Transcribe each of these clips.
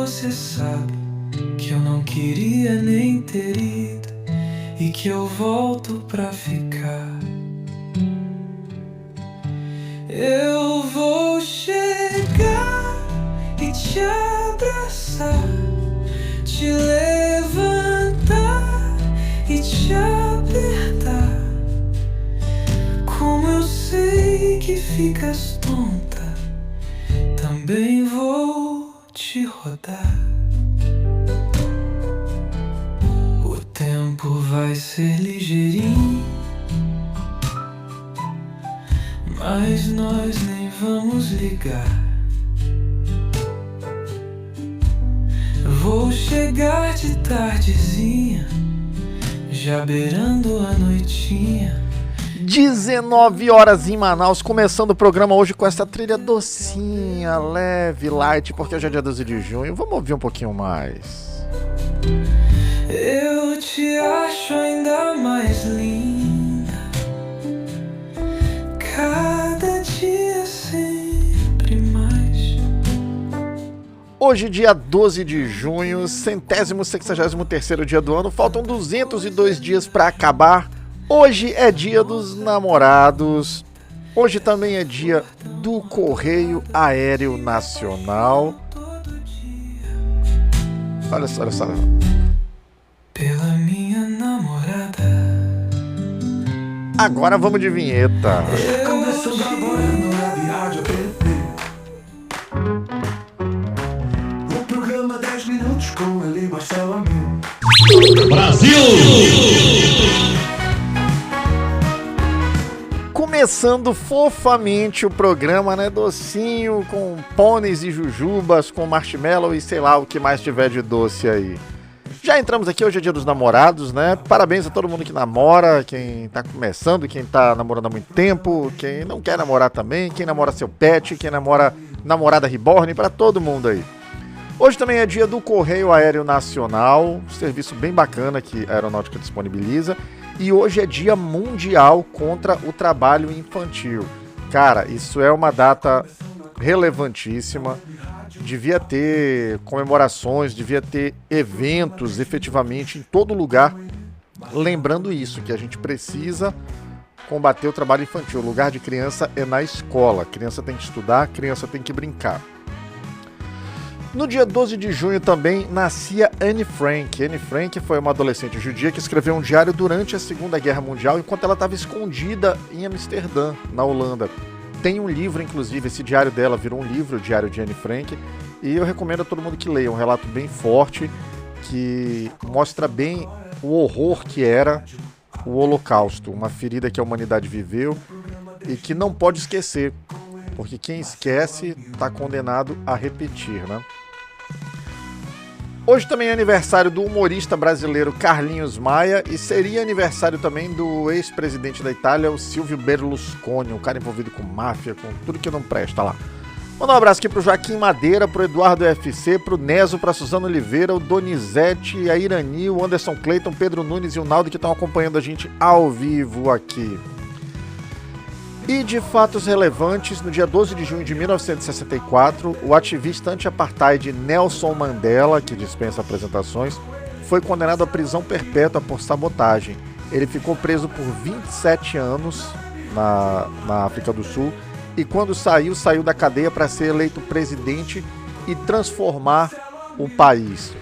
você sabe que eu não queria nem ter ido e que eu volto pra ficar. Eu vou chegar e te abraçar, te levantar e te apertar. Como eu sei que ficas tonta, também vou te rodar. O tempo vai ser ligeirinho, mas nós nem vamos ligar. Vou chegar de tardezinha, já beirando a noitinha. 19 horas em Manaus, começando o programa hoje com essa trilha docinha, leve, light, porque hoje é dia 12 de junho. Vamos ouvir um pouquinho mais. Eu te acho ainda mais linda, cada dia sempre mais. Hoje, dia 12 de junho, 163º dia do ano, faltam 202 dias para acabar. Hoje é dia dos namorados. Hoje também é dia do Correio Aéreo Nacional. Olha só, olha só. Pela minha namorada. Agora vamos de vinheta. Começando agora no Web Rádio PT. O programa 10 minutos com ele, Marcelo Amin. Brasil! Começando fofamente o programa, né? Docinho, com pôneis e jujubas, com marshmallow e sei lá o que mais tiver de doce aí. Já entramos aqui, hoje é dia dos namorados, né? Parabéns a todo mundo que namora, quem tá começando, quem tá namorando há muito tempo, quem não quer namorar também, quem namora seu pet, quem namora namorada reborn, pra todo mundo aí. Hoje também é dia do Correio Aéreo Nacional, um serviço bem bacana que a Aeronáutica disponibiliza. E hoje é dia mundial contra o trabalho infantil. Cara, isso é uma data relevantíssima. Devia ter comemorações, devia ter eventos efetivamente em todo lugar. Lembrando isso, que a gente precisa combater o trabalho infantil. O lugar de criança é na escola. A criança tem que estudar, a criança tem que brincar. No dia 12 de junho também nascia Anne Frank. Anne Frank foi uma adolescente judia que escreveu um diário durante a Segunda Guerra Mundial, enquanto ela estava escondida em Amsterdã, na Holanda. Tem um livro, inclusive, esse diário dela virou um livro, o Diário de Anne Frank, e eu recomendo a todo mundo que leia, um relato bem forte, que mostra bem o horror que era o Holocausto, uma ferida que a humanidade viveu e que não pode esquecer, porque quem esquece está condenado a repetir, né? Hoje também é aniversário do humorista brasileiro Carlinhos Maia e seria aniversário também do ex-presidente da Itália, o Silvio Berlusconi, um cara envolvido com máfia, com tudo que não presta lá. Manda um abraço aqui pro Joaquim Madeira, pro Eduardo UFC, pro Neso, pra Suzana Oliveira, o Donizete, a Irani, o Anderson Clayton, Pedro Nunes e o Naldo que estão acompanhando a gente ao vivo aqui. E de fatos relevantes, no dia 12 de junho de 1964, o ativista anti-apartheid Nelson Mandela, que dispensa apresentações, foi condenado à prisão perpétua por sabotagem. Ele ficou preso por 27 anos na África do Sul e quando saiu da cadeia para ser eleito presidente e transformar o país.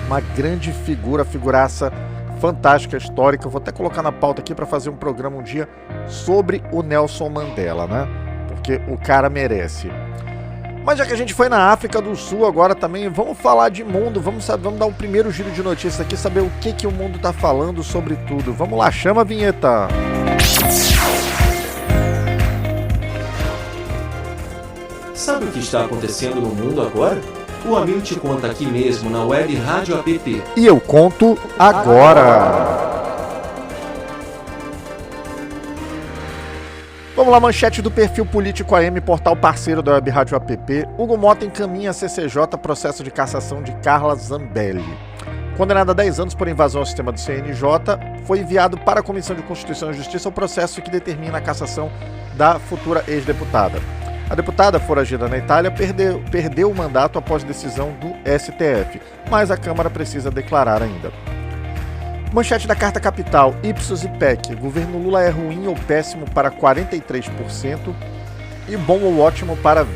Uma grande figuraça fantástica, histórica. Eu vou até colocar na pauta aqui para fazer um programa um dia sobre o Nelson Mandela, né? Porque o cara merece. Mas já que a gente foi na África do Sul agora também, vamos falar de mundo, vamos dar um primeiro giro de notícias aqui, saber o que o mundo tá falando sobre tudo. Vamos lá, chama a vinheta! Sabe o que está acontecendo no mundo agora? O Amil te conta aqui mesmo na Web Rádio APT. E eu conto agora. Vamos lá, manchete do perfil Político AM, portal parceiro da Web Rádio APP. Hugo Mota encaminha a CCJ processo de cassação de Carla Zambelli. Condenada a 10 anos por invasão ao sistema do CNJ, foi enviado para a Comissão de Constituição e Justiça o processo que determina a cassação da futura ex-deputada. A deputada foragida na Itália perdeu o mandato após decisão do STF, mas a Câmara precisa declarar ainda. Manchete da Carta Capital, Ipsos e PEC. Governo Lula é ruim ou péssimo para 43% e bom ou ótimo para 25%.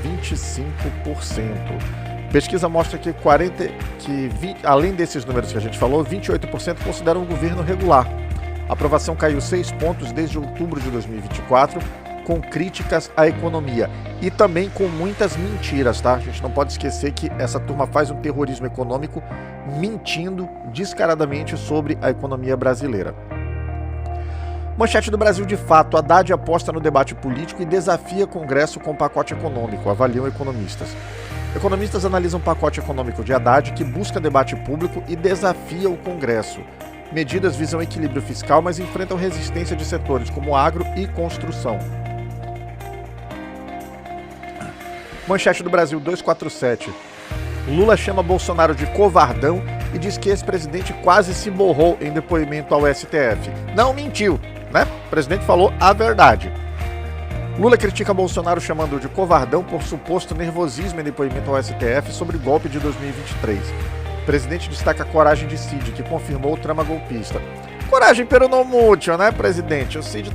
Pesquisa mostra que, além desses números que a gente falou, 28% consideram o governo regular. A aprovação caiu 6 pontos desde outubro de 2024, com críticas à economia e também com muitas mentiras, tá? A gente não pode esquecer que essa turma faz um terrorismo econômico mentindo descaradamente sobre a economia brasileira. Manchete do Brasil de Fato, Haddad aposta no debate político e desafia Congresso com pacote econômico, avaliam economistas. Economistas analisam o pacote econômico de Haddad que busca debate público e desafia o Congresso. Medidas visam equilíbrio fiscal, mas enfrentam resistência de setores como agro e construção. Manchete do Brasil 247. Lula chama Bolsonaro de covardão e diz que esse presidente quase se borrou em depoimento ao STF. Não mentiu, né? O presidente falou a verdade. Lula critica Bolsonaro chamando-o de covardão por suposto nervosismo em depoimento ao STF sobre o golpe de 2023. O presidente destaca a coragem de Cid, que confirmou o trama golpista. Coragem pero não mútil, né, presidente? O Cid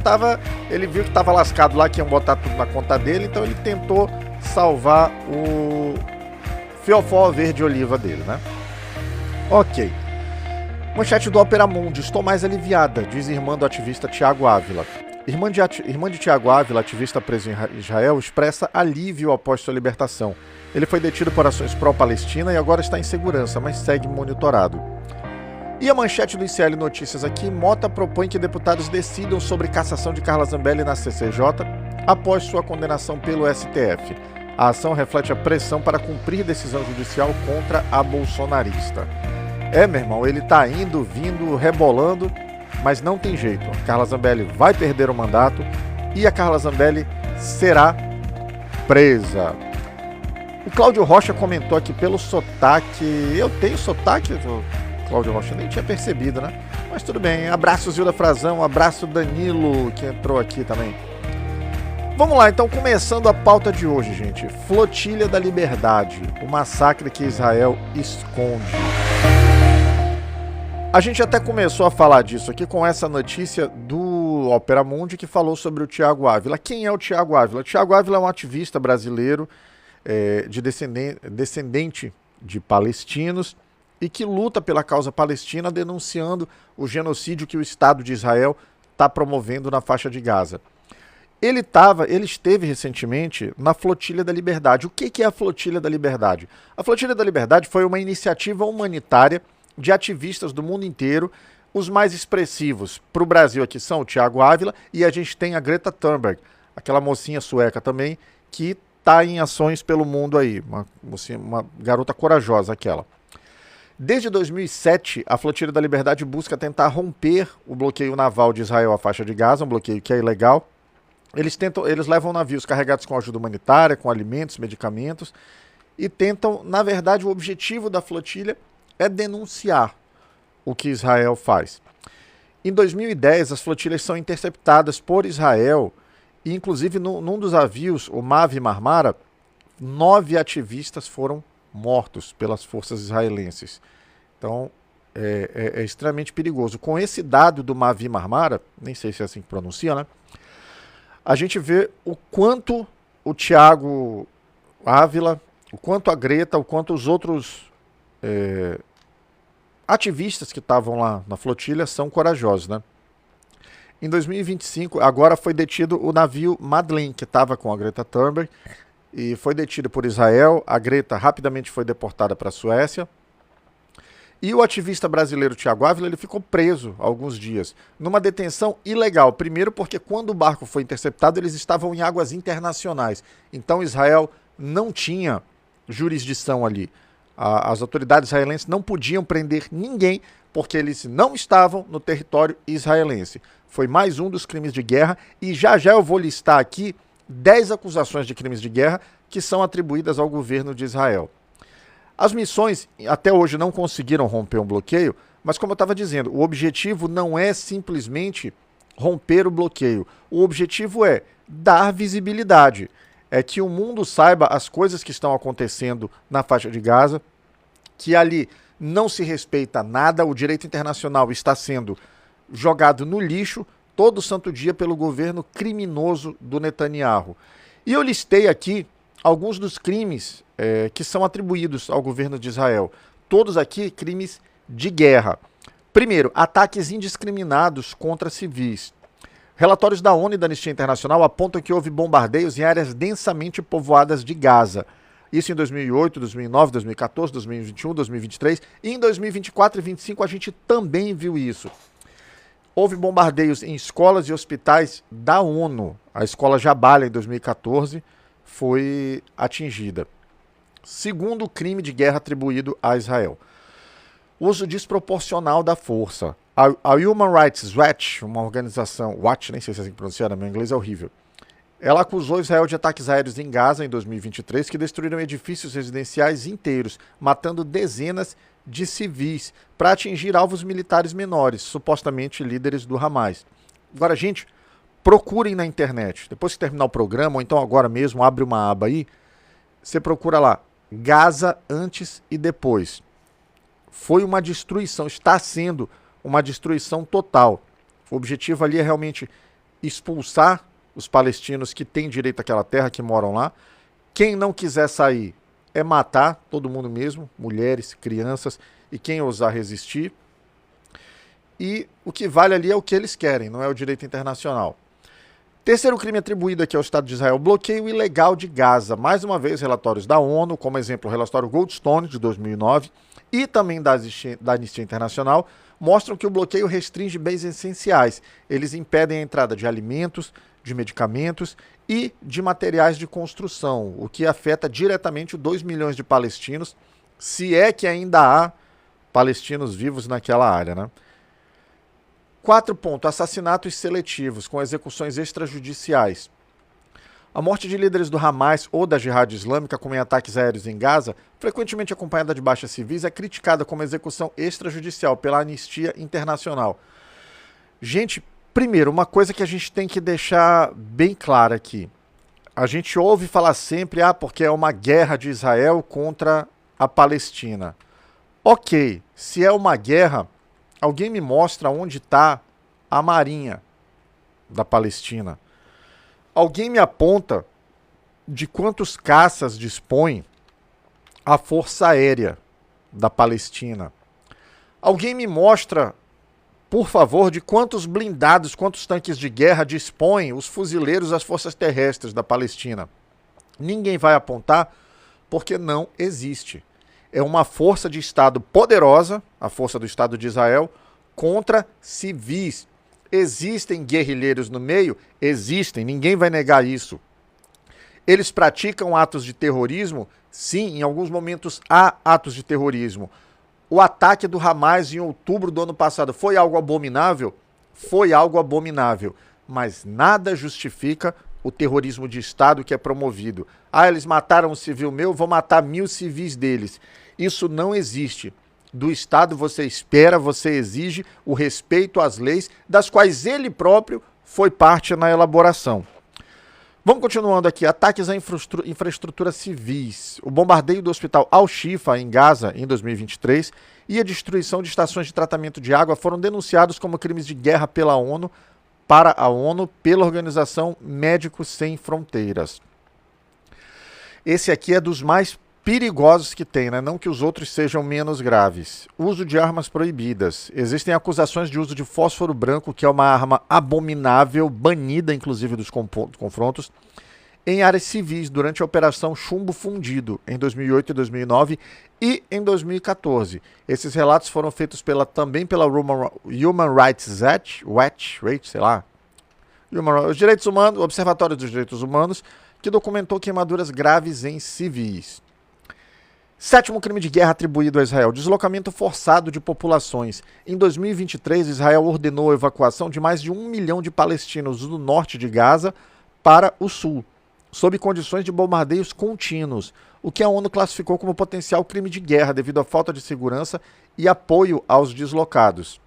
ele viu que estava lascado lá, que iam botar tudo na conta dele, então ele tentou salvar o fiofó verde oliva dele, né? Ok. Manchete do Opera Mundi. Estou mais aliviada, diz irmã do ativista Tiago Ávila. Irmã de Tiago Ávila, ativista preso em Israel, expressa alívio após sua libertação. Ele foi detido por ações pró-Palestina e agora está em segurança, mas segue monitorado. E a manchete do ICL Notícias aqui, Mota propõe que deputados decidam sobre cassação de Carla Zambelli na CCJ após sua condenação pelo STF. A ação reflete a pressão para cumprir decisão judicial contra a bolsonarista. Meu irmão, ele tá indo, vindo, rebolando, mas não tem jeito. A Carla Zambelli vai perder o mandato e a Carla Zambelli será presa. O Cláudio Rocha comentou aqui pelo sotaque. Eu tenho sotaque, Cláudio Rocha, nem tinha percebido, né? Mas tudo bem. Abraço, Zilda Frazão. Abraço, Danilo, que entrou aqui também. Vamos lá, então, começando a pauta de hoje, gente. Flotilha da Liberdade, o massacre que Israel esconde. A gente até começou a falar disso aqui com essa notícia do Opera Mundi que falou sobre o Tiago Ávila. Quem é o Tiago Ávila? O Tiago Ávila é um ativista brasileiro descendente de palestinos e que luta pela causa palestina, denunciando o genocídio que o Estado de Israel está promovendo na faixa de Gaza. Ele esteve recentemente na Flotilha da Liberdade. O que é a Flotilha da Liberdade? A Flotilha da Liberdade foi uma iniciativa humanitária de ativistas do mundo inteiro. Os mais expressivos para o Brasil aqui são o Tiago Ávila e a gente tem a Greta Thunberg, aquela mocinha sueca também, que está em ações pelo mundo aí, uma garota corajosa aquela. Desde 2007, a Flotilha da Liberdade busca tentar romper o bloqueio naval de Israel à faixa de Gaza, um bloqueio que é ilegal. Eles levam navios carregados com ajuda humanitária, com alimentos, medicamentos, e tentam, na verdade, o objetivo da flotilha é denunciar o que Israel faz. Em 2010, as flotilhas são interceptadas por Israel, e inclusive num dos navios, o Mavi Marmara, 9 ativistas foram mortos pelas forças israelenses. Então, é extremamente perigoso. Com esse dado do Mavi Marmara, nem sei se é assim que pronuncia, né? A gente vê o quanto o Tiago Ávila, o quanto a Greta, o quanto os outros ativistas que estavam lá na flotilha são corajosos, né? Em 2025, agora foi detido o navio Madeleine, que estava com a Greta Thunberg, e foi detido por Israel. A Greta rapidamente foi deportada para a Suécia. E o ativista brasileiro Tiago Ávila, ele ficou preso há alguns dias, numa detenção ilegal. Primeiro porque quando o barco foi interceptado, eles estavam em águas internacionais. Então Israel não tinha jurisdição ali. As autoridades israelenses não podiam prender ninguém porque eles não estavam no território israelense. Foi mais um dos crimes de guerra e já eu vou listar aqui 10 acusações de crimes de guerra que são atribuídas ao governo de Israel. As missões até hoje não conseguiram romper um bloqueio, mas como eu estava dizendo, o objetivo não é simplesmente romper o bloqueio. O objetivo é dar visibilidade, é que o mundo saiba as coisas que estão acontecendo na faixa de Gaza, que ali não se respeita nada, o direito internacional está sendo jogado no lixo todo santo dia pelo governo criminoso do Netanyahu. E eu listei aqui alguns dos crimes que são atribuídos ao governo de Israel. Todos aqui crimes de guerra. Primeiro, ataques indiscriminados contra civis. Relatórios da ONU e da Anistia Internacional apontam que houve bombardeios em áreas densamente povoadas de Gaza. Isso em 2008, 2009, 2014, 2021, 2023 e em 2024 e 2025 a gente também viu isso. Houve bombardeios em escolas e hospitais da ONU. A escola Jabalia, em 2014, foi atingida. Segundo crime de guerra atribuído a Israel: uso desproporcional da força. A Human Rights Watch, uma organização, nem sei se é assim que pronuncia, meu inglês é horrível, ela acusou Israel de ataques aéreos em Gaza em 2023 que destruíram edifícios residenciais inteiros, matando dezenas de civis para atingir alvos militares menores, supostamente líderes do Hamas. Agora, gente, procurem na internet. Depois que terminar o programa, ou então agora mesmo, abre uma aba aí, você procura lá, Gaza antes e depois. Foi uma destruição, está sendo uma destruição total. O objetivo ali é realmente expulsar os palestinos que têm direito àquela terra, que moram lá. Quem não quiser sair é matar todo mundo mesmo, mulheres, crianças e quem ousar resistir. E o que vale ali é o que eles querem, não é o direito internacional. Terceiro crime atribuído aqui ao Estado de Israel: bloqueio ilegal de Gaza. Mais uma vez, relatórios da ONU, como exemplo o relatório Goldstone de 2009 e também da Anistia Internacional, mostram que o bloqueio restringe bens essenciais. Eles impedem a entrada de alimentos, de medicamentos e de materiais de construção, o que afeta diretamente 2 milhões de palestinos, se é que ainda há palestinos vivos naquela área, né? 4 ponto, assassinatos seletivos, com execuções extrajudiciais. A morte de líderes do Hamas ou da Jihad Islâmica, como em ataques aéreos em Gaza, frequentemente acompanhada de baixas civis, é criticada como execução extrajudicial pela Anistia Internacional. Gente, primeiro, uma coisa que a gente tem que deixar bem clara aqui. A gente ouve falar sempre, porque é uma guerra de Israel contra a Palestina. Ok, se é uma guerra, alguém me mostra onde está a marinha da Palestina. Alguém me aponta de quantos caças dispõe a Força Aérea da Palestina. Alguém me mostra, por favor, de quantos blindados, quantos tanques de guerra dispõem os fuzileiros das forças terrestres da Palestina. Ninguém vai apontar porque não existe. É uma força de Estado poderosa, a força do Estado de Israel, contra civis. Existem guerrilheiros no meio? Existem, ninguém vai negar isso. Eles praticam atos de terrorismo? Sim, em alguns momentos há atos de terrorismo. O ataque do Hamas em outubro do ano passado foi algo abominável? Foi algo abominável, mas nada justifica o terrorismo de Estado que é promovido. Eles mataram um civil meu, vou matar 1000 civis deles. Isso não existe. Do Estado você espera, você exige o respeito às leis, das quais ele próprio foi parte na elaboração. Vamos continuando aqui. Ataques à infraestrutura civis. O bombardeio do hospital Al-Shifa, em Gaza, em 2023, e a destruição de estações de tratamento de água foram denunciados como crimes de guerra pela ONU, para a ONU, pela Organização Médicos Sem Fronteiras. Esse aqui é dos mais perigosos que tem, né? Não que os outros sejam menos graves. Uso de armas proibidas. Existem acusações de uso de fósforo branco, que é uma arma abominável, banida inclusive dos confrontos, em áreas civis durante a Operação Chumbo Fundido, em 2008 e 2009 e em 2014. Esses relatos foram feitos também pela Human Rights Watch, sei lá, os direitos humanos, o Observatório dos Direitos Humanos, que documentou queimaduras graves em civis. 7º crime de guerra atribuído a Israel: deslocamento forçado de populações. Em 2023, Israel ordenou a evacuação de mais de 1 milhão de palestinos do norte de Gaza para o sul, sob condições de bombardeios contínuos, o que a ONU classificou como potencial crime de guerra devido à falta de segurança e apoio aos deslocados.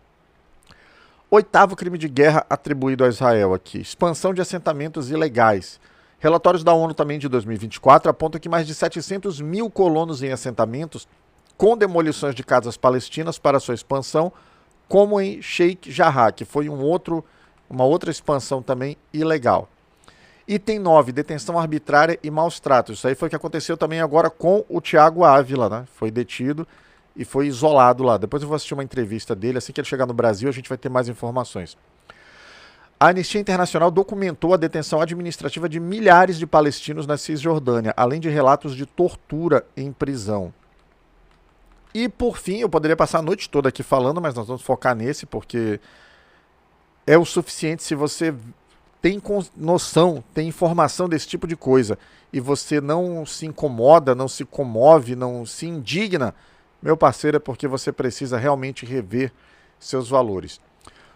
8º crime de guerra atribuído a Israel aqui: expansão de assentamentos ilegais. Relatórios da ONU também de 2024 apontam que mais de 700 mil colonos em assentamentos com demolições de casas palestinas para sua expansão, como em Sheikh Jarrah, que foi uma outra expansão também ilegal. Item 9, detenção arbitrária e maus tratos. Isso aí foi o que aconteceu também agora com o Thiago Ávila, né? Foi detido e foi isolado lá. Depois eu vou assistir uma entrevista dele. Assim que ele chegar no Brasil, a gente vai ter mais informações. A Anistia Internacional documentou a detenção administrativa de milhares de palestinos na Cisjordânia, além de relatos de tortura em prisão. E, por fim, eu poderia passar a noite toda aqui falando, mas nós vamos focar nesse, porque é o suficiente. Se você tem noção, tem informação desse tipo de coisa, e você não se incomoda, não se comove, não se indigna, meu parceiro, é porque você precisa realmente rever seus valores.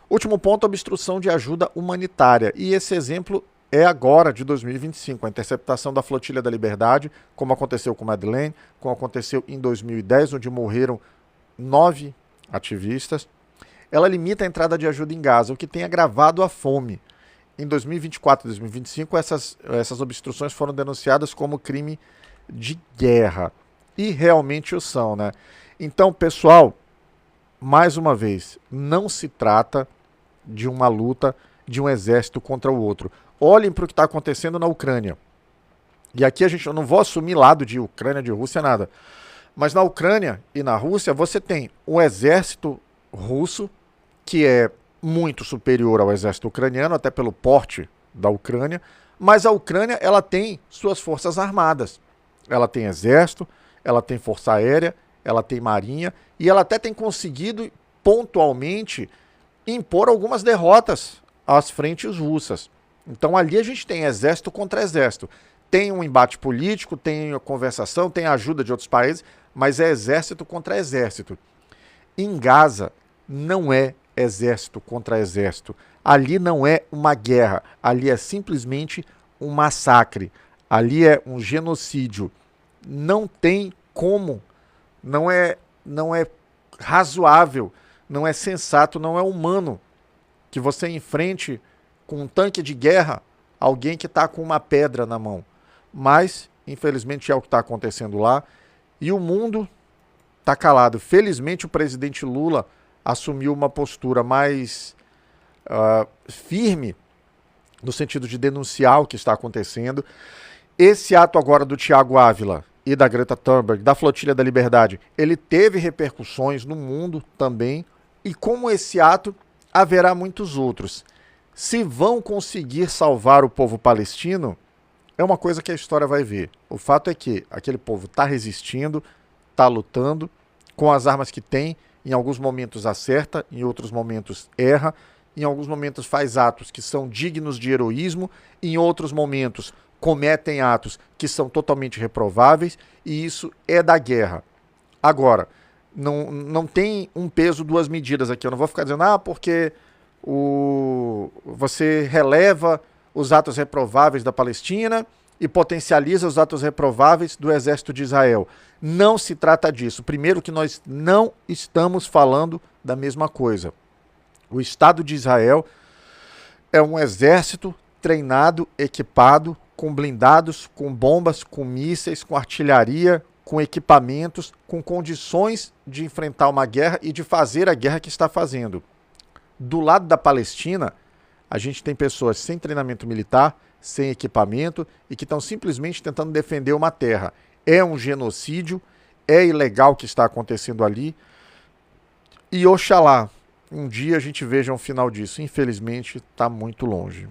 Último ponto, obstrução de ajuda humanitária. E esse exemplo é agora, de 2025, a interceptação da Flotilha da Liberdade, como aconteceu com Madeleine, como aconteceu em 2010, onde morreram 9 ativistas. Ela limita a entrada de ajuda em Gaza, o que tem agravado a fome. Em 2024 e 2025, essas obstruções foram denunciadas como crime de guerra. E realmente o são, né? Então, pessoal, mais uma vez, não se trata de uma luta de um exército contra o outro. Olhem para o que está acontecendo na Ucrânia. E aqui eu não vou assumir lado de Ucrânia, de Rússia, nada. Mas na Ucrânia e na Rússia você tem um exército russo que é muito superior ao exército ucraniano, até pelo porte da Ucrânia. Mas a Ucrânia, ela tem suas forças armadas. Ela tem exército, ela tem força aérea, ela tem marinha e ela até tem conseguido pontualmente impor algumas derrotas às frentes russas. Então ali a gente tem exército contra exército. Tem um embate político, tem a conversação, tem a ajuda de outros países, mas é exército contra exército. Em Gaza não é exército contra exército. Ali não é uma guerra, ali é simplesmente um massacre. Ali é um genocídio. Não tem como, não é razoável, não é sensato, não é humano que você enfrente com um tanque de guerra alguém que está com uma pedra na mão. Mas, infelizmente, é o que está acontecendo lá. E o mundo está calado. Felizmente, o presidente Lula assumiu uma postura mais firme no sentido de denunciar o que está acontecendo. Esse ato agora do Thiago Ávila e da Greta Thunberg, da Flotilha da Liberdade, ele teve repercussões no mundo também. E como esse ato, haverá muitos outros. Se vão conseguir salvar o povo palestino, é uma coisa que a história vai ver. O fato é que aquele povo está resistindo, está lutando, com as armas que tem, em alguns momentos acerta, em outros momentos erra, em alguns momentos faz atos que são dignos de heroísmo, em outros momentos cometem atos que são totalmente reprováveis, e isso é da guerra. Agora, não tem um peso, duas medidas aqui. Eu não vou ficar dizendo, porque você releva os atos reprováveis da Palestina e potencializa os atos reprováveis do exército de Israel. Não se trata disso. Primeiro que nós não estamos falando da mesma coisa. O Estado de Israel é um exército treinado, equipado, com blindados, com bombas, com mísseis, com artilharia, com equipamentos, com condições de enfrentar uma guerra e de fazer a guerra que está fazendo. Do lado da Palestina, a gente tem pessoas sem treinamento militar, sem equipamento e que estão simplesmente tentando defender uma terra. É um genocídio, é ilegal o que está acontecendo ali e oxalá um dia a gente veja um final disso. Infelizmente, está muito longe.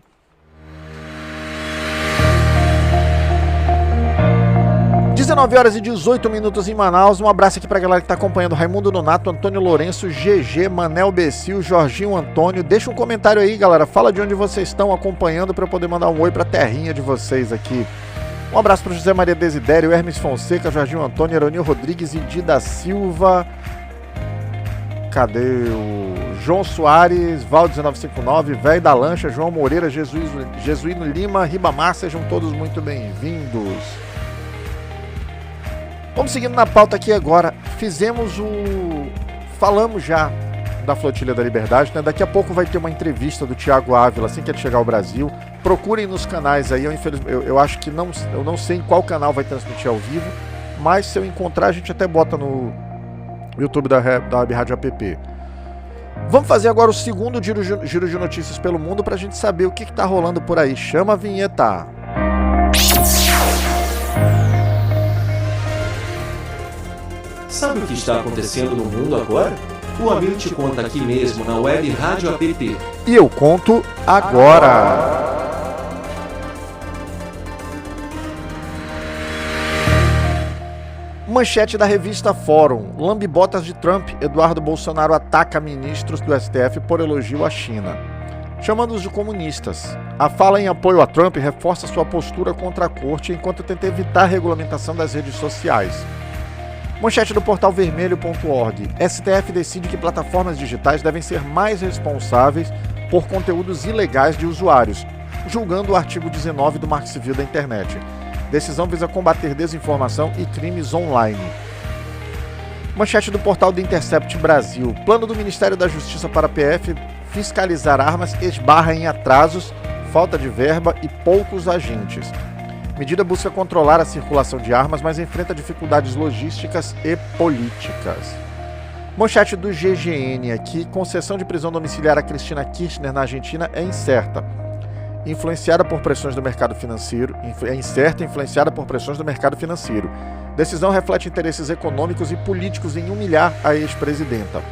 Às 19h18 em Manaus. Um abraço aqui pra galera que tá acompanhando: Raimundo Nonato, Antônio Lourenço, GG, Manel Becil, Jorginho Antônio. Deixa um comentário aí, galera. Fala de onde vocês estão acompanhando pra eu poder mandar um oi pra terrinha de vocês aqui. Um abraço pro José Maria Desidério, Hermes Fonseca, Jorginho Antônio, Eronil Rodrigues e Dida Silva. Cadê o João Soares, Val 1959, Velho da Lancha, João Moreira, Jesuíno Lima, Ribamar, sejam todos muito bem-vindos. Vamos seguindo na pauta aqui agora. Falamos já da Flotilha da Liberdade, né? Daqui a pouco vai ter uma entrevista do Thiago Ávila, assim que ele chegar ao Brasil, Procurem nos canais aí, eu acho que eu não sei em qual canal vai transmitir ao vivo, mas se eu encontrar a gente até bota no YouTube da Web Rádio App. Vamos fazer agora o segundo giro de notícias pelo mundo pra gente saber o que tá rolando por aí. Chama a vinheta. Sabe o que está acontecendo no mundo agora? O Amir te conta aqui mesmo na Web Rádio App. E eu conto agora. Manchete da revista Fórum. Lambe-botas de Trump. Eduardo Bolsonaro ataca ministros do STF por elogio à China, chamando-os de comunistas. A fala em apoio a Trump reforça sua postura contra a corte enquanto tenta evitar a regulamentação das redes sociais. Manchete do portal vermelho.org. STF decide que plataformas digitais devem ser mais responsáveis por conteúdos ilegais de usuários, julgando o artigo 19 do Marco Civil da Internet. Decisão visa combater desinformação e crimes online. Manchete do portal The Intercept Brasil. Plano do Ministério da Justiça para a PF fiscalizar armas esbarra em atrasos, falta de verba e poucos agentes. Medida busca controlar a circulação de armas, mas enfrenta dificuldades logísticas e políticas. Manchete do GGN aqui. Concessão de prisão domiciliar a Cristina Kirchner na Argentina é incerta. Influenciada por pressões do mercado financeiro. Decisão reflete interesses econômicos e políticos em humilhar a ex-presidenta.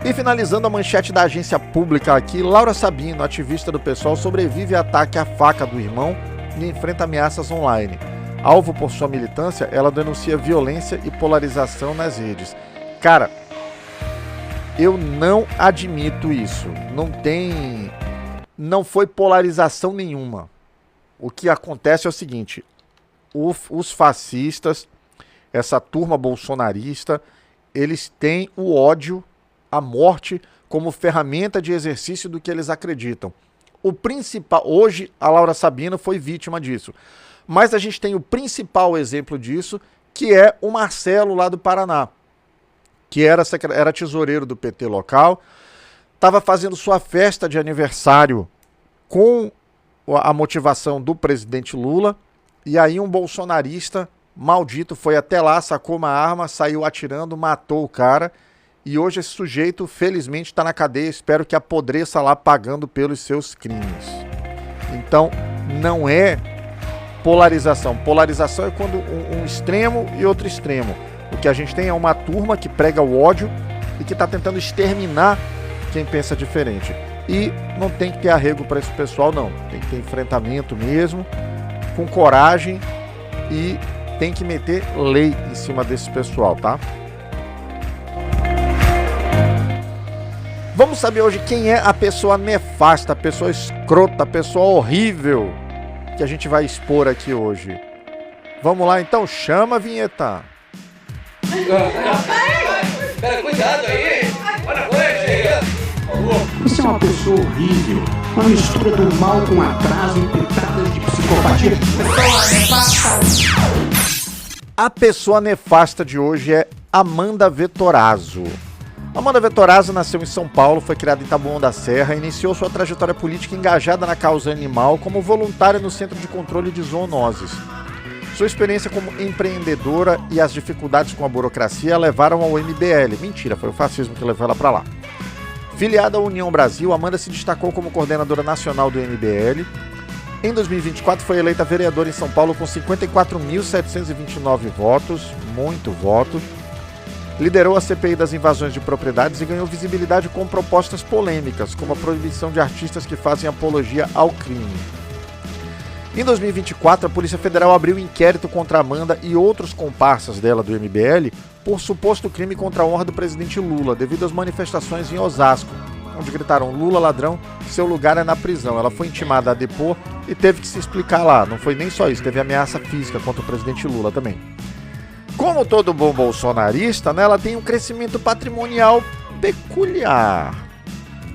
E finalizando a manchete da agência pública aqui, Laura Sabino, ativista do PSOL, sobrevive a ataque à faca do irmão e enfrenta ameaças online. Alvo por sua militância, ela denuncia violência e polarização nas redes. Cara, eu não admito isso. Não foi polarização nenhuma. O que acontece é o seguinte: os fascistas, essa turma bolsonarista, eles têm o ódio, a morte, como ferramenta de exercício do que eles acreditam. O principal, hoje a Laura Sabino foi vítima disso, mas a gente tem o principal exemplo disso, que é o Marcelo lá do Paraná, que era tesoureiro do PT local, estava fazendo sua festa de aniversário com a motivação do presidente Lula, e aí um bolsonarista maldito foi até lá, sacou uma arma, saiu atirando, matou o cara, e hoje esse sujeito, felizmente, está na cadeia. Espero que apodreça lá pagando pelos seus crimes. Então, não é polarização. Polarização é quando um extremo e outro extremo. O que a gente tem é uma turma que prega o ódio e que está tentando exterminar quem pensa diferente. E não tem que ter arrego para esse pessoal, não. Tem que ter enfrentamento mesmo, com coragem, e tem que meter lei em cima desse pessoal, tá? Vamos saber hoje quem é a pessoa nefasta, a pessoa escrota, a pessoa horrível que a gente vai expor aqui hoje. Vamos lá então, chama a vinheta. Pera, cuidado aí! Olha, Você é uma pessoa horrível, uma mistura do mal com atraso e pitadas de psicopatia. A pessoa nefasta de hoje é Amanda Vettorazzo. Amanda Vettorazzo nasceu em São Paulo, foi criada em Taboão da Serra e iniciou sua trajetória política engajada na causa animal como voluntária no Centro de Controle de Zoonoses. Sua experiência como empreendedora e as dificuldades com a burocracia a levaram ao MBL. Mentira, foi o fascismo que levou ela para lá. Filiada à União Brasil, Amanda se destacou como coordenadora nacional do MBL. Em 2024 foi eleita vereadora em São Paulo com 54.729 votos, muito voto. Liderou a CPI das invasões de propriedades e ganhou visibilidade com propostas polêmicas, como a proibição de artistas que fazem apologia ao crime. Em 2024, a Polícia Federal abriu um inquérito contra Amanda e outros comparsas dela do MBL por suposto crime contra a honra do presidente Lula, devido às manifestações em Osasco, onde gritaram "Lula ladrão, seu lugar é na prisão". Ela foi intimada a depor e teve que se explicar lá. Não foi nem só isso, teve ameaça física contra o presidente Lula também. Como todo bom bolsonarista, né, ela tem um crescimento patrimonial peculiar.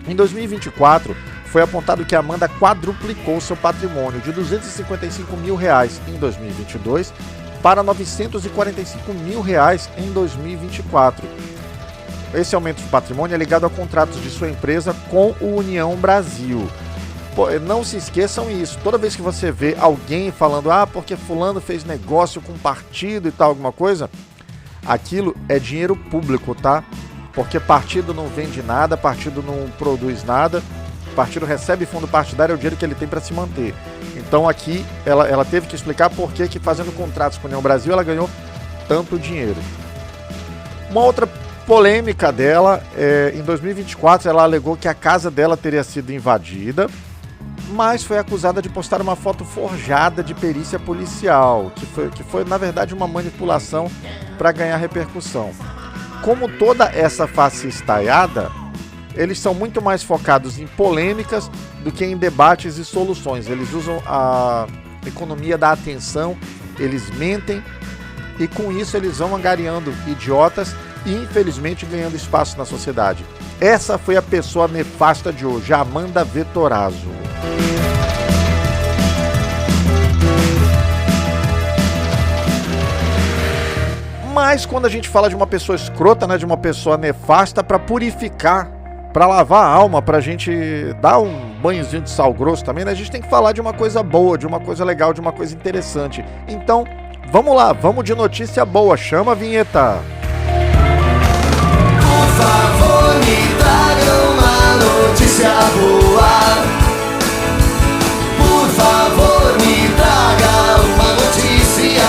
Em 2024, foi apontado que a Amanda quadruplicou seu patrimônio de R$255 mil em 2022 para R$945 mil em 2024. Esse aumento de patrimônio é ligado a contratos de sua empresa com o União Brasil. não se esqueçam isso. Toda vez que você vê alguém falando, porque fulano fez negócio com partido e tal, alguma coisa, aquilo é dinheiro público, tá? Porque partido não vende nada, partido não produz nada, partido recebe fundo partidário, é o dinheiro que ele tem para se manter. Então aqui ela teve que explicar por que fazendo contratos com a União Brasil ela ganhou tanto dinheiro. Uma outra polêmica dela, em 2024 ela alegou que a casa dela teria sido invadida, mas foi acusada de postar uma foto forjada de perícia policial, que foi na verdade uma manipulação para ganhar repercussão. Como toda essa face estaiada, eles são muito mais focados em polêmicas do que em debates e soluções. Eles usam a economia da atenção, eles mentem e com isso eles vão angariando idiotas e infelizmente ganhando espaço na sociedade. Essa foi a pessoa nefasta de hoje, a Amanda Vettorazzo. Mas quando a gente fala de uma pessoa escrota, né, de uma pessoa nefasta, para purificar, para lavar a alma, pra gente dar um banhozinho de sal grosso também, né, a gente tem que falar de uma coisa boa, de uma coisa legal, de uma coisa interessante. Então, vamos lá, vamos de notícia boa, chama a vinheta. Por favor, me traga uma notícia boa. Por favor, me traga uma notícia,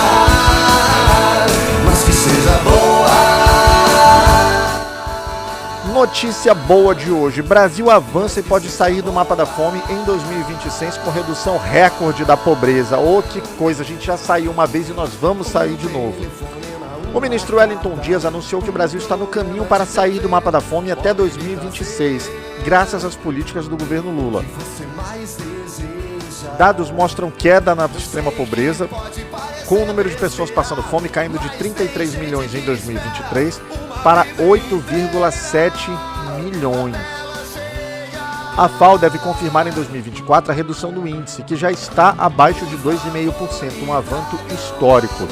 mas que seja boa. Notícia boa de hoje: Brasil avança e pode sair do mapa da fome em 2026 com redução recorde da pobreza. Que coisa, a gente já saiu uma vez e nós vamos sair de novo. O ministro Wellington Dias anunciou que o Brasil está no caminho para sair do mapa da fome até 2026, graças às políticas do governo Lula. Dados mostram queda na extrema pobreza, com o número de pessoas passando fome caindo de 33 milhões em 2023 para 8,7 milhões. A FAO deve confirmar em 2024 a redução do índice, que já está abaixo de 2,5%, um avanço histórico.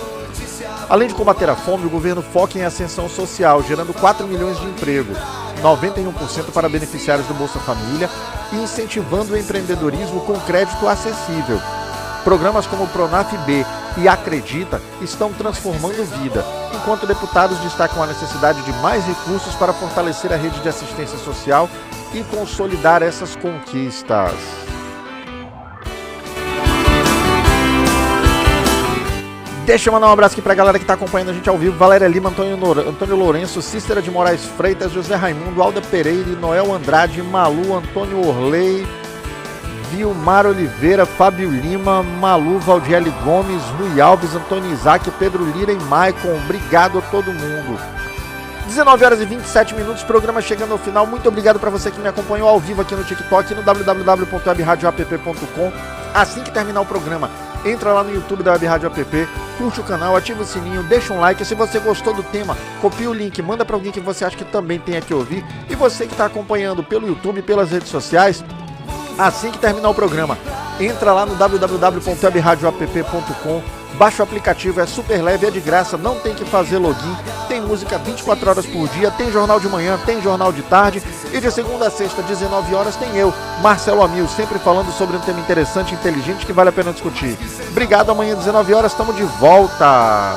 Além de combater a fome, o governo foca em ascensão social, gerando 4 milhões de empregos, 91% para beneficiários do Bolsa Família e incentivando o empreendedorismo com crédito acessível. Programas como o Pronaf B e Acredita estão transformando vida, enquanto deputados destacam a necessidade de mais recursos para fortalecer a rede de assistência social e consolidar essas conquistas. Deixa eu mandar um abraço aqui pra galera que tá acompanhando a gente ao vivo: Valéria Lima, Antônio Lourenço, Cícera de Moraes Freitas, José Raimundo, Alda Pereira, Noel Andrade, Malu, Antônio Orley, Vilmar Oliveira, Fábio Lima, Malu, Valdiele Gomes, Rui Alves, Antônio Isaac, Pedro Lira e Maicon. Obrigado a todo mundo. 19 horas e 27 minutos, programa chegando ao final. Muito obrigado para você que me acompanhou ao vivo aqui no TikTok, no www.webradioapp.com. Assim que terminar o programa, entra lá no YouTube da Web Rádio App, curte o canal, ativa o sininho, deixa um like. Se você gostou do tema, copia o link, manda para alguém que você acha que também tem que ouvir. E você que está acompanhando pelo YouTube, pelas redes sociais, assim que terminar o programa, entra lá no www.webradioapp.com, baixa o aplicativo, é super leve, é de graça, não tem que fazer login, tem música 24 horas por dia, tem jornal de manhã, tem jornal de tarde, e de segunda a sexta, 19 horas, tem eu, Marcelo Amil, sempre falando sobre um tema interessante e inteligente que vale a pena discutir. Obrigado, amanhã 19 horas, estamos de volta!